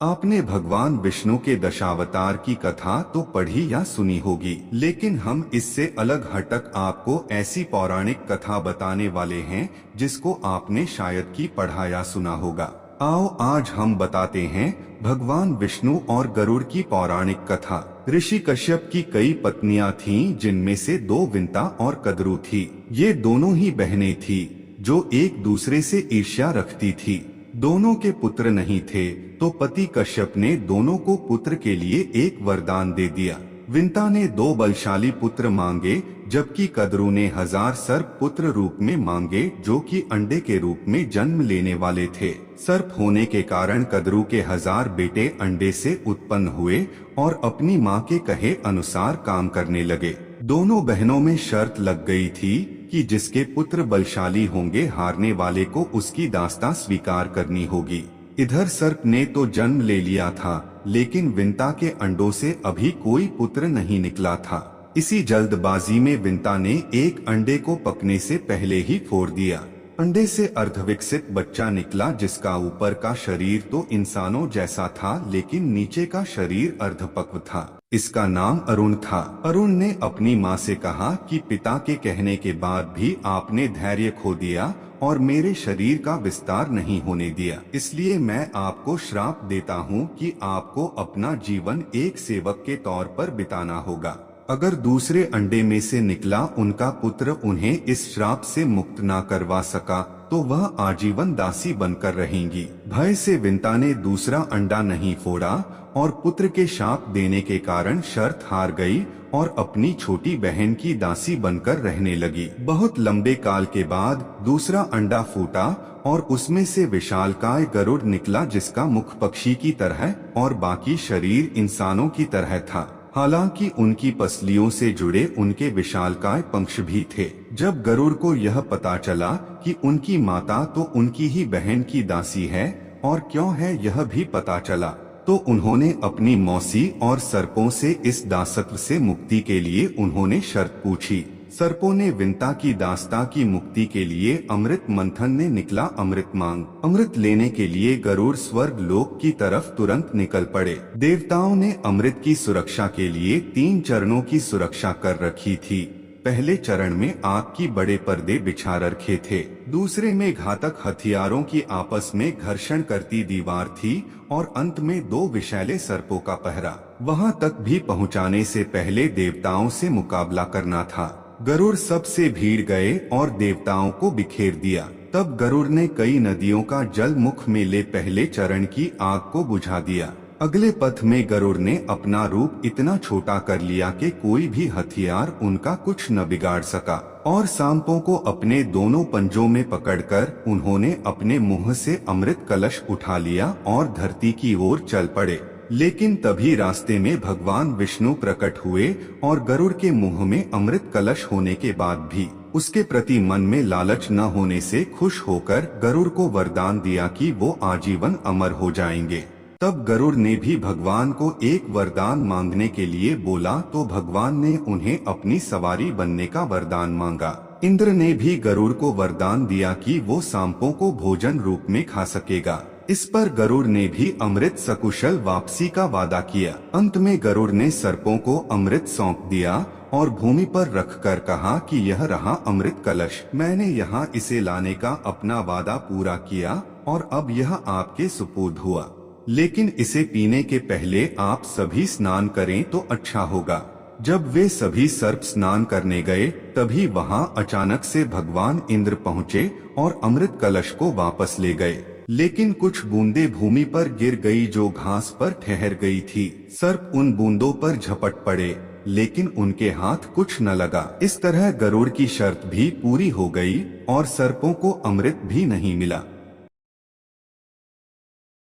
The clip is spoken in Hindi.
आपने भगवान विष्णु के दशावतार की कथा तो पढ़ी या सुनी होगी, लेकिन हम इससे अलग हटक आपको ऐसी पौराणिक कथा बताने वाले हैं जिसको आपने शायद ही पढ़ा या सुना होगा। आओ आज हम बताते हैं भगवान विष्णु और गरुड़ की पौराणिक कथा। ऋषि कश्यप की कई पत्नियां थीं, जिनमें से दो विंता और कद्रू थी। ये दोनों ही बहनें थी जो एक दूसरे से ईर्ष्या रखती थी। दोनों के पुत्र नहीं थे तो पति कश्यप ने दोनों को पुत्र के लिए एक वरदान दे दिया। विंता ने 2 बलशाली पुत्र मांगे, जबकि कद्रू ने 1000 सर्प पुत्र रूप में मांगे, जो कि अंडे के रूप में जन्म लेने वाले थे। सर्प होने के कारण कद्रू के 1000 बेटे अंडे से उत्पन्न हुए और अपनी मां के कहे अनुसार काम करने लगे। दोनों बहनों में शर्त लग गई थी कि जिसके पुत्र बलशाली होंगे, हारने वाले को उसकी दास्तां स्वीकार करनी होगी। इधर सर्प ने तो जन्म ले लिया था, लेकिन विंता के अंडों से अभी कोई पुत्र नहीं निकला था। इसी जल्दबाजी में विंता ने एक अंडे को पकने से पहले ही फोड़ दिया। अंडे से अर्धविकसित बच्चा निकला, जिसका ऊपर का शरीर तो इंसानों जैसा था, लेकिन नीचे का शरीर अर्धपक्व था। इसका नाम अरुण था। अरुण ने अपनी माँ से कहा कि पिता के कहने के बाद भी आपने धैर्य खो दिया और मेरे शरीर का विस्तार नहीं होने दिया, इसलिए मैं आपको श्राप देता हूँ कि आपको अपना जीवन एक सेवक के तौर पर बिताना होगा। अगर दूसरे अंडे में से निकला उनका पुत्र उन्हें इस श्राप से मुक्त ना करवा सका तो वह आजीवन दासी बनकर रहेंगी। भय से विंता ने दूसरा अंडा नहीं फोड़ा और पुत्र के शाप देने के कारण शर्त हार गई और अपनी छोटी बहन की दासी बनकर रहने लगी। बहुत लंबे काल के बाद दूसरा अंडा फूटा और उसमें से विशालकाय गरुड़ निकला, जिसका मुख पक्षी की तरह और बाकी शरीर इंसानों की तरह था। हालांकि उनकी पसलियों से जुड़े उनके विशालकाय पंख भी थे। जब गरुड़ को यह पता चला कि उनकी माता तो उनकी ही बहन की दासी है और क्यों है यह भी पता चला, तो उन्होंने अपनी मौसी और सर्पों से इस दासत्व से मुक्ति के लिए उन्होंने शर्त पूछी। सर्पों ने विंता की दास्ता की मुक्ति के लिए अमृत मंथन ने निकला अमृत मांग। अमृत लेने के लिए गरुड़ स्वर्ग लोक की तरफ तुरंत निकल पड़े। देवताओं ने अमृत की सुरक्षा के लिए 3 चरणों की सुरक्षा कर रखी थी। पहले चरण में आग की बड़े पर्दे बिछा रखे थे, दूसरे में घातक हथियारों की आपस में घर्षण करती दीवार थी और अंत में 2 विषैले सर्पों का पहरा। वहां तक भी पहुंचाने से पहले देवताओं से मुकाबला करना था। गरुड़ सबसे भीड़ गए और देवताओं को बिखेर दिया। तब गरुड़ ने कई नदियों का जल मुख में ले पहले चरण की आग को बुझा दिया। अगले पथ में गरुड़ ने अपना रूप इतना छोटा कर लिया कि कोई भी हथियार उनका कुछ न बिगाड़ सका और सांपों को अपने दोनों पंजों में पकड़कर उन्होंने अपने मुंह से अमृत कलश उठा लिया और धरती की ओर चल पड़े। लेकिन तभी रास्ते में भगवान विष्णु प्रकट हुए और गरुड़ के मुंह में अमृत कलश होने के बाद भी उसके प्रति मन में लालच न होने से खुश होकर गरुड़ को वरदान दिया कि वो आजीवन अमर हो जाएंगे। तब गरुड़ ने भी भगवान को एक वरदान मांगने के लिए बोला तो भगवान ने उन्हें अपनी सवारी बनने का वरदान मांगा। इंद्र ने भी गरुड़ को वरदान दिया कि वो सांपों को भोजन रूप में खा सकेगा। इस पर गरुड़ ने भी अमृत सकुशल वापसी का वादा किया। अंत में गरुड़ ने सर्पों को अमृत सौंप दिया और भूमि पर रखकर कहा कि यह रहा अमृत कलश, मैंने यहाँ इसे लाने का अपना वादा पूरा किया और अब यह आपके सुपुर्द हुआ, लेकिन इसे पीने के पहले आप सभी स्नान करें तो अच्छा होगा। जब वे सभी सर्प स्नान करने गए तभी वहां अचानक से भगवान इंद्र पहुँचे और अमृत कलश को वापस ले गए, लेकिन कुछ बूंदें भूमि पर गिर गई जो घास पर ठहर गई थी। सर्प उन बूंदों पर झपट पड़े, लेकिन उनके हाथ कुछ न लगा। इस तरह गरुड़ की शर्त भी पूरी हो गई और सर्पों को अमृत भी नहीं मिला।